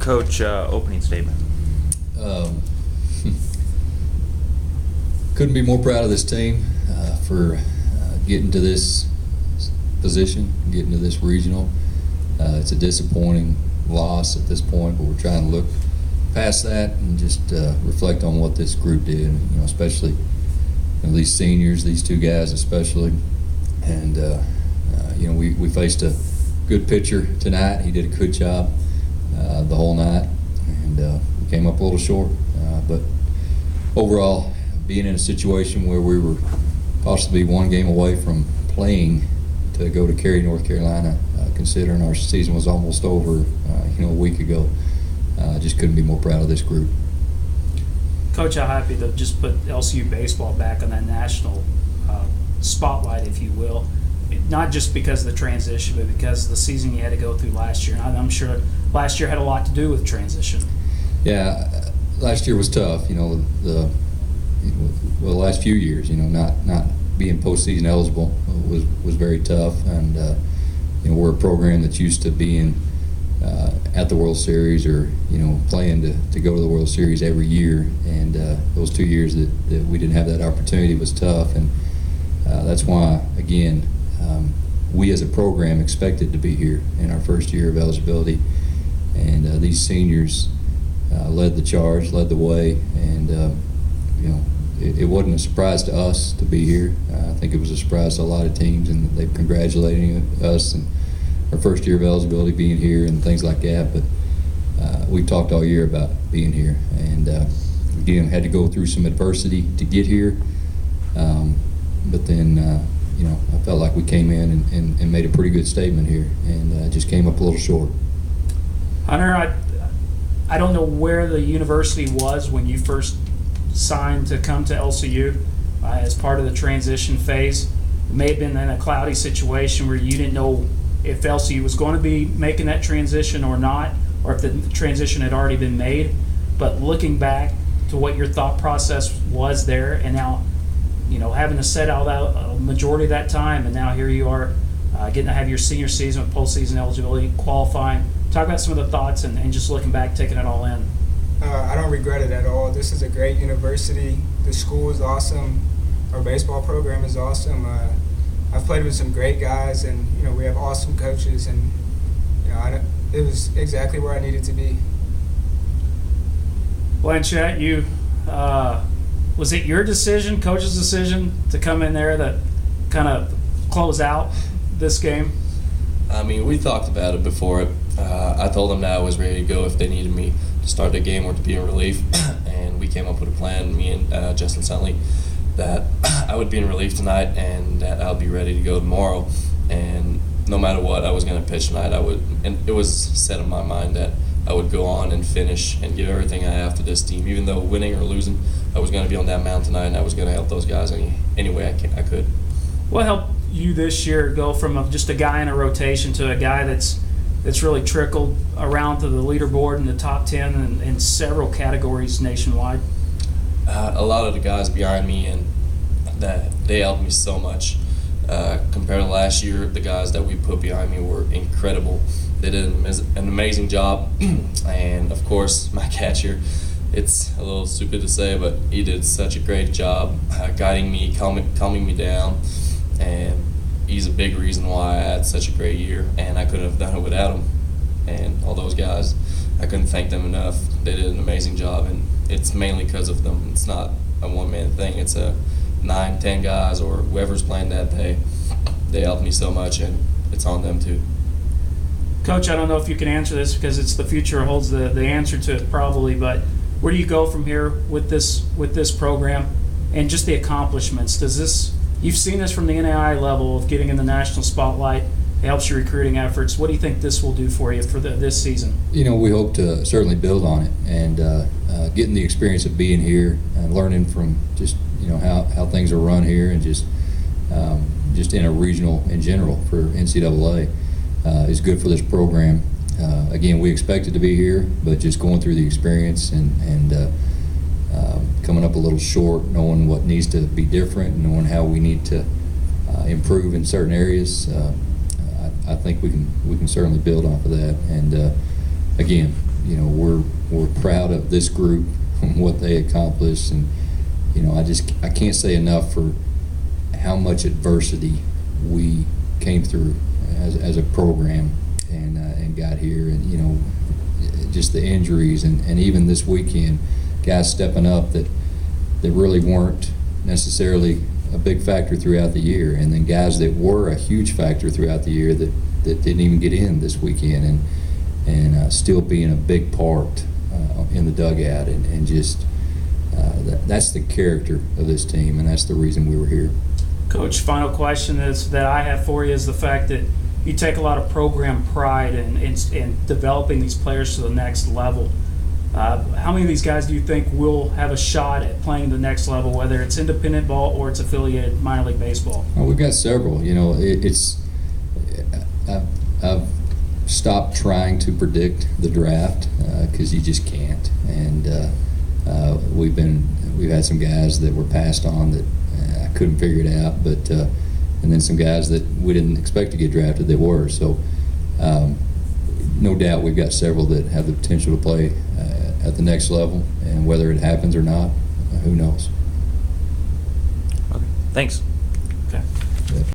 Coach, opening statement. Couldn't be more proud of this team for getting to this position, getting to this regional. It's a disappointing loss at this point, but we're trying to look past that and just reflect on what this group did. Especially these seniors, these two guys especially, and we faced a good pitcher tonight. He did a good job the whole night, and we came up a little short. But overall, being in a situation where we were possibly one game away from playing to go to Cary, North Carolina, considering our season was almost over, a week ago, just couldn't be more proud of this group. Coach, how happy to just put LCU baseball back on that national spotlight, if you will. Not just because of the transition, but because of the season you had to go through last year. And I'm sure last year had a lot to do with transition. Yeah, last year was tough. The last few years, not being postseason eligible was very tough. And we're a program that's used to being at the World Series or playing to go to the World Series every year. And those 2 years that we didn't have that opportunity was tough. And that's why, again, we as a program expected to be here in our first year of eligibility, and these seniors led the charge, led the way, and it wasn't a surprise to us to be here. I think it was a surprise to a lot of teams, and they're congratulating us and our first year of eligibility being here and things like that. But we talked all year about being here, and again had to go through some adversity to get here, but then I felt like we came in and made a pretty good statement here, and just came up a little short. Hunter, I don't know where the university was when you first signed to come to LCU as part of the transition phase. It may have been in a cloudy situation where you didn't know if LCU was going to be making that transition or not, or if the transition had already been made. But looking back to what your thought process was there, and now having to set out a majority of that time, and now here you are getting to have your senior season with postseason eligibility, qualifying. Talk about some of the thoughts and just looking back, taking it all in. I don't regret it at all. This is a great university. The school is awesome. Our baseball program is awesome. I've played with some great guys, and we have awesome coaches, and it was exactly where I needed to be. Blanchett, you was it your decision, coach's decision, to come in there that kind of close out this game? I mean, we talked about it before. I told them that I was ready to go if they needed me to start the game or to be in relief, and we came up with a plan, me and Justin Sunley, that I would be in relief tonight and that I'll be ready to go tomorrow. And no matter what, I was going to pitch tonight. And it was set in my mind that I would go on and finish and give everything I have to this team. Even though winning or losing, I was going to be on that mound tonight, and I was going to help those guys any way I could. What helped you this year go from just a guy in a rotation to a guy that's really trickled around to the leaderboard in the top 10 in several categories nationwide? A lot of the guys behind me, and that they helped me so much. Compared to last year, the guys that we put behind me were incredible. They did an amazing job, and of course, my catcher. It's a little stupid to say, but he did such a great job guiding me, calming me down, and he's a big reason why I had such a great year, and I couldn't have done it without him. And all those guys, I couldn't thank them enough. They did an amazing job, and it's mainly because of them. It's not a one-man thing. It's a 9-10 guys or whoever's playing that day. They helped me so much, and it's on them too. Coach, I don't know if you can answer this because it's the future holds the answer to it probably, but where do you go from here with this program and just the accomplishments? You've seen this from the NAI level of getting in the national spotlight. It helps your recruiting efforts. What do you think this will do for you for this season? We hope to certainly build on it, and getting the experience of being here and learning from just how things are run here, and just in a regional in general for NCAA is good for this program. Again, we expected to be here, but just going through the experience and coming up a little short, knowing what needs to be different, knowing how we need to improve in certain areas. I think we can certainly build off of that. And again, you know, we're proud of this group and what they accomplished, and you know, I can't say enough for how much adversity we came through as a program and got here, and you know, just the injuries and even this weekend, guys stepping up that really weren't necessarily a big factor throughout the year, and then guys that were a huge factor throughout the year that didn't even get in this weekend, and still being a big part in the dugout, and just that's the character of this team, and that's the reason we were here. Coach, final question is that I have for you is the fact that you take a lot of program pride in developing these players to the next level. How many of these guys do you think will have a shot at playing the next level, whether it's independent ball or it's affiliated minor league baseball? Well, we've got several. You know, I've stopped trying to predict the draft because you just can't. And we've had some guys that were passed on that I couldn't figure it out, but and then some guys that we didn't expect to get drafted that were. So no doubt we've got several that have the potential to play at the next level, and whether it happens or not, who knows? Okay. Thanks.